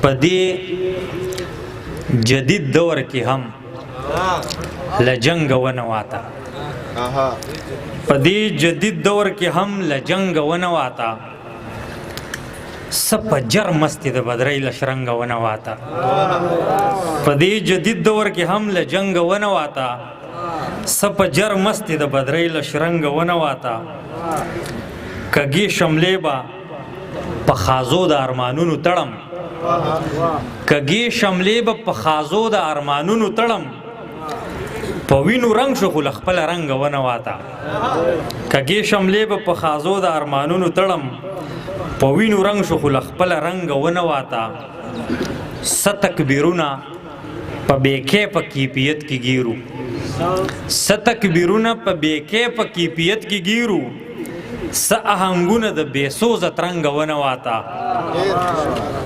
پدې جدید دور کې هم لجنګ ونواتا پدې جدید دور کې هم لجنګ ونواتا سپ جر مستی د بدرۍ لشرنګ ونواتا پدې جدید دور کې هم لجنګ ونواتا سپ جر مستی د بدرۍ لشرنګ ونواتا کږي شملې با په خازو د ارمانونو تړم کږي شملې به په خازو د ارمانونو تړم په وینو رنګ شو خو خپل رنګ ونواتا کږي شملې به په خازو د ارمانونو تړم په وینو رنګ شو خو خپل رنګ ونواتا ستکبیرونه په بیکې په کیفیت کې ګیرو ستکبیرونه په بیکې په کیفیت کې ګیرو س اهنګونه د بیسوز ترنګ ونواتا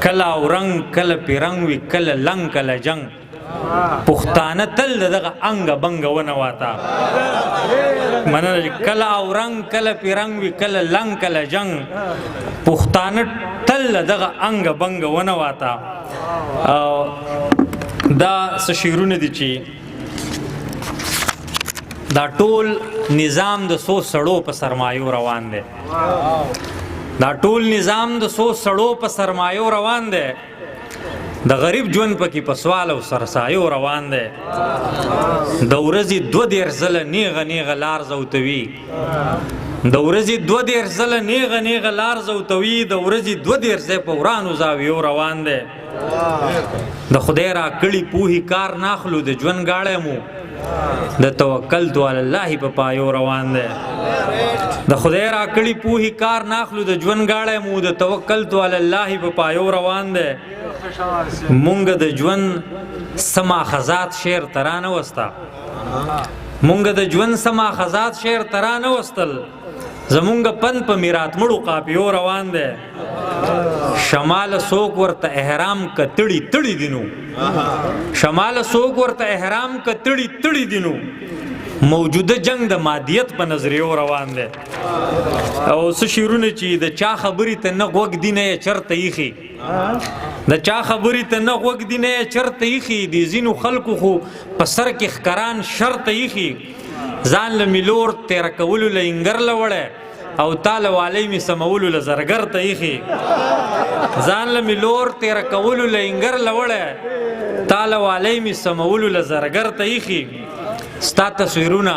کله اورنګ کله پیرنګ وی کله لنګ کله جنگ پښتانه تل دغه انګ بنګ ونواتا منل کله اورنګ کله پیرنګ وی کله لنګ کله جنگ پښتانه تل دغه انګ بنګ ونواتا دا شعرونه دي چې دا ټول نظام د سو سړو په سرمایو روان دی دا ټول نظام د سو سړو په سرمایو روان دی د غریب ژوند پکې په سوال او سرسایو روان دی د ورځې 2 ځله نیغه نیغه لار زوتوي د ورځې 2 ځله نیغه نیغه لار زوتوي د ورځې 2 ځله په ورانو زاویو روان دی د خدای را کړي پوهی کار ناخلو د ژوند گاړی مو د توکل تو علی الله په پایو روان دی د خدای را کړي پوهی کار ناخلو د ژوند گاړی مو د توکل تو علی الله په پایو روان دی مونږ د ژوند سماخذات شعر ترانه وستا مونږ د ژوند سماخذات شعر ترانه وستل زمونږ پن په میرات مړو قافیو روان دی شمال سوک ورته احرام کتړی تړی دینو شمال سوک ورته احرام کتړی تړی دینو موجوده جنگ د مادیت په نظریو روان دی او څه شعرونه چې د چا خبرې ته نه غوږ دی نه چرته ایښي د چا خبرې ته نه غوږ دی نه چرته ایښي د ځینو خلکو خو په سر کې ښکران شرط ایښي ځان له میلور تېره کولو له انګر له وړی او تاله والی می سمولو له زرګر ته ایښي ځان له میلور تېره کولو له انګر له وړی تاله والی می سمولو له زرګر ته ایښي ستا تصویرونه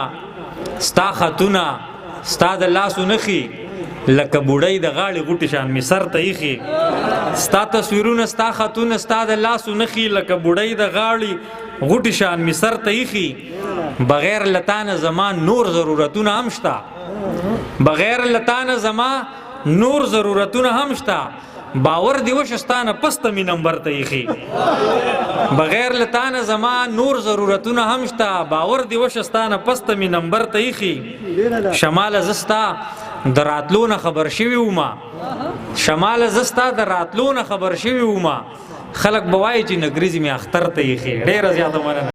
ستا خطونه ستا د لاسو نښي لکه بوډۍ د غاړې غوټې شان می سر ته ایښي ستا تصویرونه ستا خطونه ستا د لاسو نښي لکه بوډۍ د غاړې غوټې شان می سر ته ایښي بغیر لتانه زما نور ضرورتونه هم شته بغیر لتانه زما نور ضرورتونه هم شته باور دی وشستانه پسته می نمبر ته ایښي بغیر لتانه زما نور ضرورتونه هم شته باور دی وشستانه پسته می نمبر ته ایښي شمال زستا د راتلو نه خبر شوي وما شمال زستا د راتلو نه خبر شوي وما خلک به وایي چې نګریزي مې اختر ته ایښي ډېره زیاته مننه